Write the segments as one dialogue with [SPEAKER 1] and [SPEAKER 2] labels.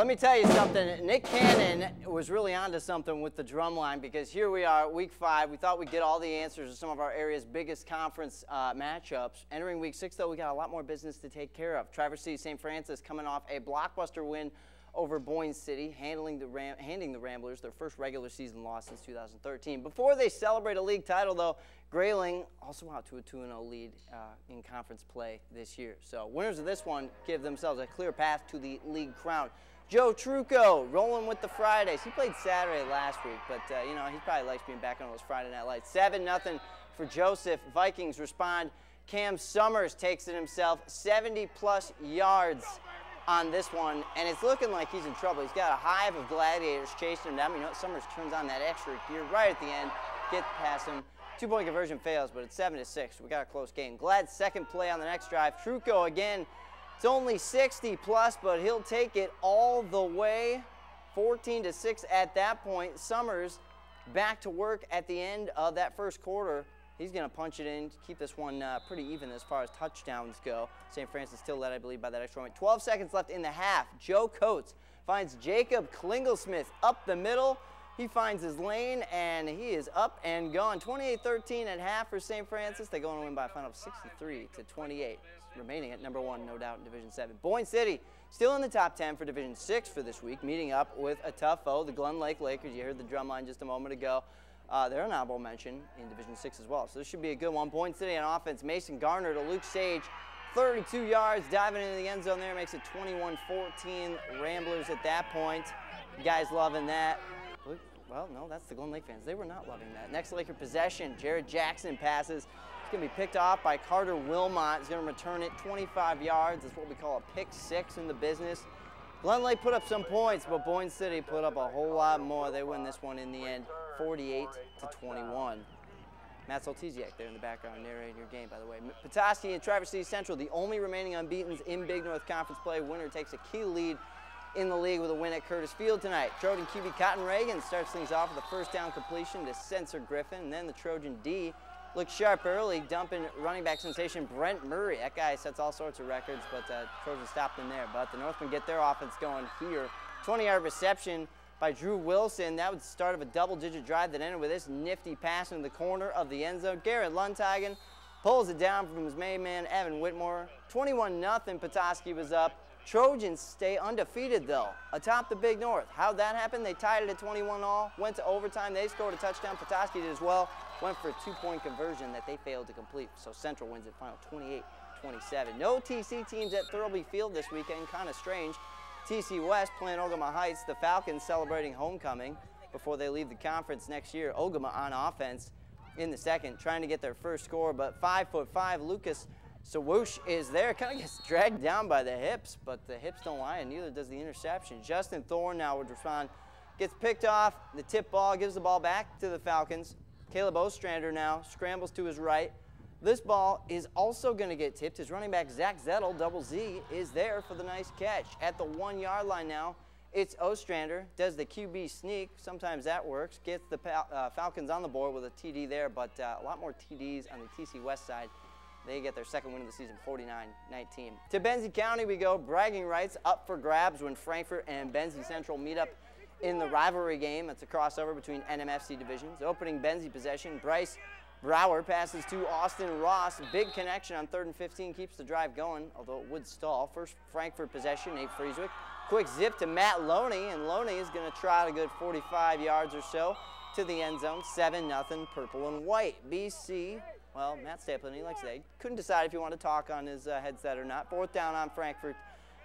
[SPEAKER 1] me tell you something. Nick Cannon was really onto something with the drum line, because here we are, week 5. We thought we'd get all the answers to some of our area's biggest conference matchups. Entering week 6, though, we got a lot more business to take care of. Traverse City St. Francis coming off a blockbuster win over Boyne City, handing the Ramblers their first regular season loss since 2013. Before they celebrate a league title, though, Grayling also out to a 2-0 lead in conference play this year. So winners of this one give themselves a clear path to the league crown. Joe Trucco rolling with the Fridays. He played Saturday last week, but you know, he probably likes being back on those Friday night lights. 7-0 for Joseph. Vikings respond. Cam Summers takes it himself, 70-plus yards on this one, and it's looking like he's in trouble. He's got a hive of gladiators chasing him down. You know, Summers turns on that extra gear right at the end, gets past him. 2-point conversion fails, but it's 7-6. We got a close game. Glad second play on the next drive. Trucco again. It's only 60-plus, but he'll take it all the way. 14-6 at that point. Summers back to work at the end of that first quarter. He's going to punch it in to keep this one pretty even as far as touchdowns go. St. Francis still led, I believe, by that extra point. 12 seconds left in the half. Joe Coates finds Jacob Klinglesmith up the middle. He finds his lane, and he is up and gone. 28-13 at half for St. Francis. They go on to win by a final of 63-28. Remaining at number 1, no doubt, in Division 7. Boyne City still in the top 10 for Division 6 for this week, meeting up with a tough foe, the Glen Lake Lakers. You heard the drum line just a moment ago. They're an honorable mention in Division 6 as well, so this should be a good one. Boyne City on offense. Mason Garner to Luke Sage, 32 yards, diving into the end zone there, makes it 21-14 Ramblers at that point. You guys loving that? Well, no, that's the Glen Lake fans. They were not loving that. Next Laker possession, Jared Jackson passes. It's going to be picked off by Carter Wilmot. He's going to return it 25 yards. That's what we call a pick 6 in the business. Glen Lake put up some points, but Boyne City put up a whole lot more. They win this one in the end, 48-21. Matt Soltesiak there in the background narrating your game, by the way. Petoskey and Traverse City Central, the only remaining unbeatens in Big North Conference play. Winner takes a key lead in the league with a win at Curtis Field tonight. Trojan QB Cotton Reagan starts things off with a first down completion to Sensor Griffin, and then the Trojan D looks sharp early, dumping running back sensation Brent Murray. That guy sets all sorts of records, but Trojan stopped him there. But the Northmen get their offense going here. 20-yard reception by Drew Wilson. That was the start of a double-digit drive that ended with this nifty pass into the corner of the end zone. Garrett Lunthagen pulls it down from his main man, Evan Whitmore. 21-0, Petoskey was up. Trojans stay undefeated, though, atop the Big North. How'd that happen? They tied it at 21-all, went to overtime. They scored a touchdown. Petoskey did as well. Went for a 2-point conversion that they failed to complete. So Central wins it final 28-27. No TC teams at Thurlby Field this weekend. Kind of strange. TC West playing Ogama Heights. The Falcons celebrating homecoming before they leave the conference next year. Ogama on offense in the second, trying to get their first score. But 5'5" Lucas Sawoosh is there, kind of gets dragged down by the hips, but the hips don't lie, and neither does the interception. Justin Thorne now would respond. Gets picked off, the tip ball, gives the ball back to the Falcons. Caleb Ostrander now scrambles to his right. This ball is also going to get tipped. His running back, Zach Zettel, double Z, is there for the nice catch. At the 1-yard line now, it's Ostrander, does the QB sneak. Sometimes that works. Gets the Falcons on the board with a TD there, but a lot more TDs on the TC West side. They get their second win of the season, 49-19. To Benzie County we go. Bragging rights up for grabs when Frankfort and Benzie Central meet up in the rivalry game. That's a crossover between NMFC divisions. Opening Benzie possession, Bryce Brower passes to Austin Ross. Big connection on 3rd and 15, keeps the drive going, although it would stall. First Frankfort possession, Nate Frieswick. Quick zip to Matt Loney, and Loney is going to trot a good 45 yards or so to the end zone. 7-0, purple and white. BC. Well, Matt Stapleton, he likes that. He couldn't decide if he wanted to talk on his headset or not. 4th down on Frankfort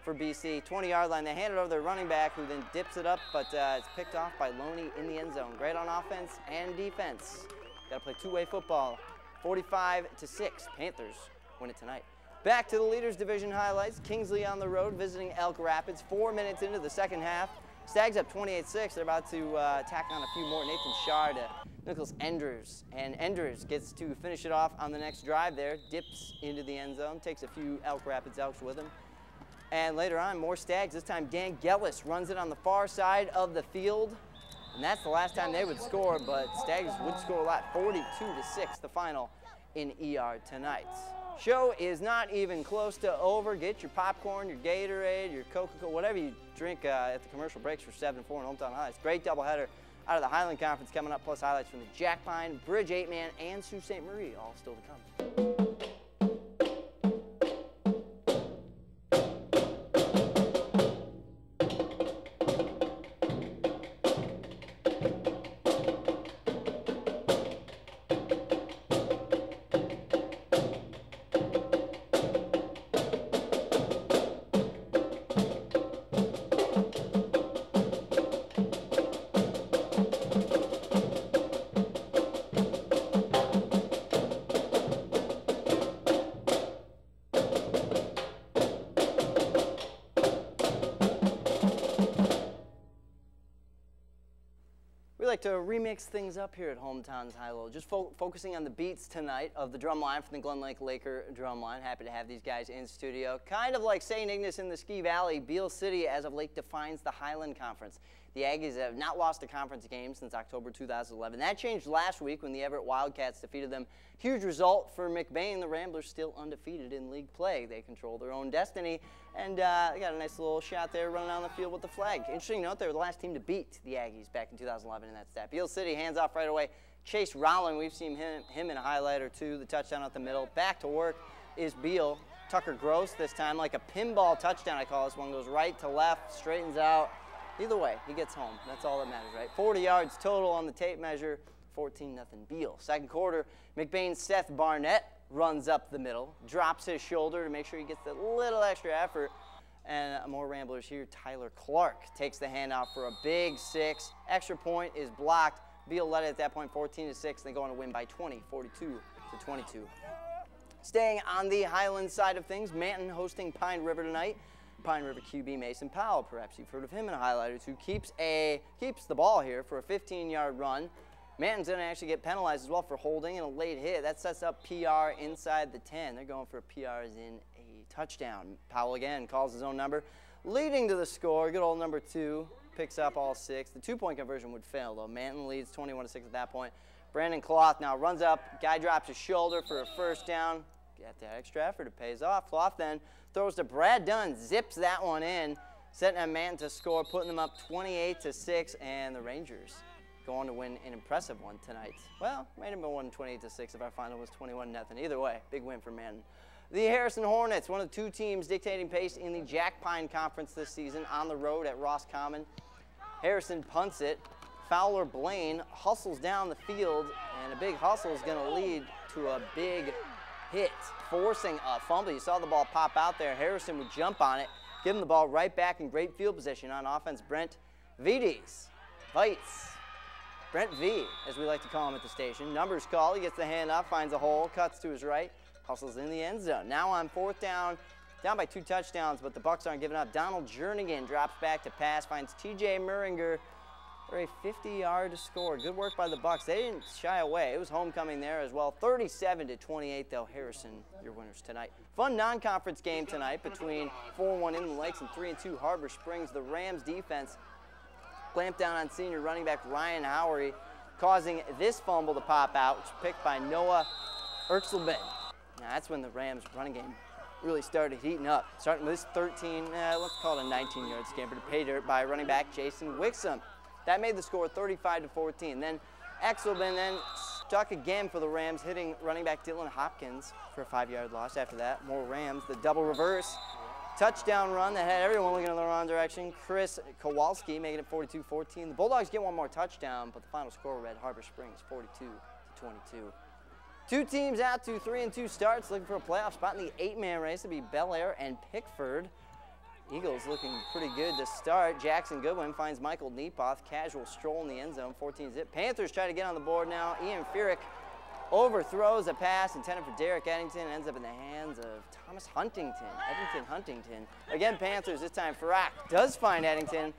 [SPEAKER 1] for BC. 20-yard line. They hand it over to their running back, who then dips it up, but it's picked off by Loney in the end zone. Great on offense and defense. Got to play two-way football. 45-6. Panthers win it tonight. Back to the Leaders Division highlights. Kingsley on the road visiting Elk Rapids. 4 minutes into the second half. Stags up 28-6. They're about to tack on a few more. Nathan Shard to Nicholas Enders. And Enders gets to finish it off on the next drive there. Dips into the end zone. Takes a few Elk Rapids Elks with him. And later on, more Stags. This time Dan Gellis runs it on the far side of the field. And that's the last time they would score, but Stags would score a lot. 42-6 the final in ER tonight. Show is not even close to over. Get your popcorn, your Gatorade, your Coca-Cola, whatever you drink at the commercial breaks for 7-4 and hometown highlights. Great doubleheader out of the Highland Conference coming up, plus highlights from the Jack Pine, Bridge 8-man, and Sault Ste. Marie, all still to come. We like to remix things up here at Hometown's High-Low, just focusing on the beats tonight of the drum line from the Glen Lake Laker drum line. Happy to have these guys in studio. Kind of like St. Ignace in the Ski Valley, Beale City as of late defines the Highland Conference. The Aggies have not lost a conference game since October 2011. That changed last week when the Everett Wildcats defeated them. Huge result for McBain. The Ramblers still undefeated in league play. They control their own destiny, and they got a nice little shot there running down the field with the flag. Interesting note, they were the last team to beat the Aggies back in 2011 in that stat. Beale City hands off right away. Chase Rowland, we've seen him in a highlight or two. The touchdown at the middle. Back to work is Beale. Tucker Gross this time, like a pinball touchdown, I call this one. Goes right to left, straightens out. Either way, he gets home. That's all that matters, right? 40 yards total on the tape measure, 14-0 Beale. Second quarter, McBain's Seth Barnett runs up the middle, drops his shoulder to make sure he gets a little extra effort. And more Ramblers here. Tyler Clark takes the handoff for a big 6. Extra point is blocked. Beale led it at that point 14-6. They go on to win by 20, 42-22. Staying on the Highland side of things, Manton hosting Pine River tonight. Pine River QB Mason Powell, perhaps you've heard of him in highlighters, who keeps the ball here for a 15-yard run. Manton's going to actually get penalized as well for holding and a late hit. That sets up PR inside the 10. They're going for a PR as in a touchdown. Powell again calls his own number, leading to the score. Good old number 2 picks up all 6. The 2-point conversion would fail, though. Manton leads 21-6 at that point. Brandon Cloth now runs up. Guy drops his shoulder for a first down. Get that extra effort. It pays off. Cloth then throws to Brad Dunn, zips that one in, setting up Manton to score, putting them up 28-6, and the Rangers go on to win an impressive one tonight. Well, might have been won 28-6 if our final was 21-0. Either way, big win for Manton. The Harrison Hornets, one of the 2 teams dictating pace in the Jack Pine Conference this season, on the road at Ross Common. Harrison punts it. Fowler Blaine hustles down the field, and a big hustle is going to lead to a big hit, forcing a fumble. You saw the ball pop out there. Harrison would jump on it, give him the ball right back in great field position. On offense, Brent Vites, Brent V, as we like to call him at the station. Numbers call, he gets the handoff, finds a hole, cuts to his right, hustles in the end zone. Now on 4th down by 2 touchdowns, but the Bucs aren't giving up. Donald Jernigan drops back to pass, finds TJ Muringer for a 50-yard to score. Good work by the Bucs. They didn't shy away. It was homecoming there as well. 37-28, though. Harrison, your winners tonight. Fun non-conference game tonight between 4-1 Inland Lakes and 3-2 Harbor Springs. The Rams defense clamped down on senior running back Ryan Howery, causing this fumble to pop out, which was picked by Noah Erxelben. Now that's when the Rams running game really started heating up. Starting with this 13, let's call it a 19-yard scamper to pay dirt by running back Jason Wixom. That made the score 35-14. Then Exelben then stuck again for the Rams, hitting running back Dylan Hopkins for a 5-yard loss. After that, more Rams. The double reverse touchdown run that had everyone looking in the wrong direction. Chris Kowalski making it 42-14. The Bulldogs get one more touchdown, but the final score read Harbor Springs 42-22. 2 teams out to 3-2 starts, looking for a playoff spot in the 8-man race. It'll be Bel Air and Pickford. Eagles looking pretty good to start. Jackson Goodwin finds Michael Neepoth. Casual stroll in the end zone, 14-zip. Panthers try to get on the board now. Ian Furyk overthrows a pass intended for Derek Eddington. Ends up in the hands of Thomas Huntington. Huntington. Again, Panthers, this time Furyk does find Eddington.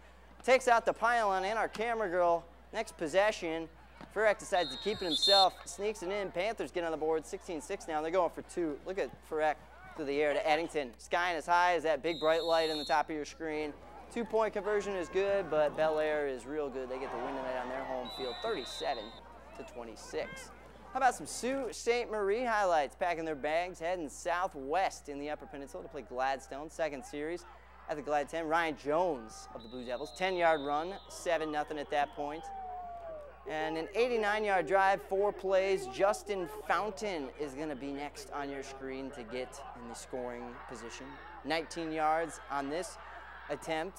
[SPEAKER 1] Takes out the pylon and our camera girl. Next possession, Furyk decides to keep it himself. Sneaks it in. Panthers get on the board, 16-6 now. They're going for 2. Look at Furyk through the air to Eddington. Skying as high as that big bright light in the top of your screen. 2-point conversion is good, but Bel Air is real good. They get the win tonight on their home field, 37-26. How about some Sault Ste. Marie highlights? Packing their bags, heading southwest in the Upper Peninsula to play Gladstone. Second series at the Glad 10. Ryan Jones of the Blue Devils, 10-yard run, 7-0 at that point. And an 89-yard drive, 4 plays. Justin Fountain is going to be next on your screen to get in the scoring position. 19 yards on this attempt,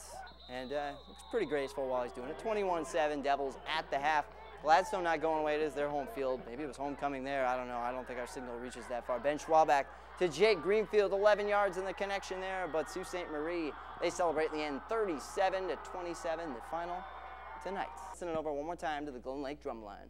[SPEAKER 1] and looks pretty graceful while he's doing it. 21-7, Devils at the half. Gladstone not going away. It is their home field. Maybe it was homecoming there. I don't know. I don't think our signal reaches that far. Ben Schwalbach to Jake Greenfield, 11 yards in the connection there, but Sault Ste. Marie, they celebrate in the end, 37-27, the final tonight. Send it over one more time to the Golden Lake drum line.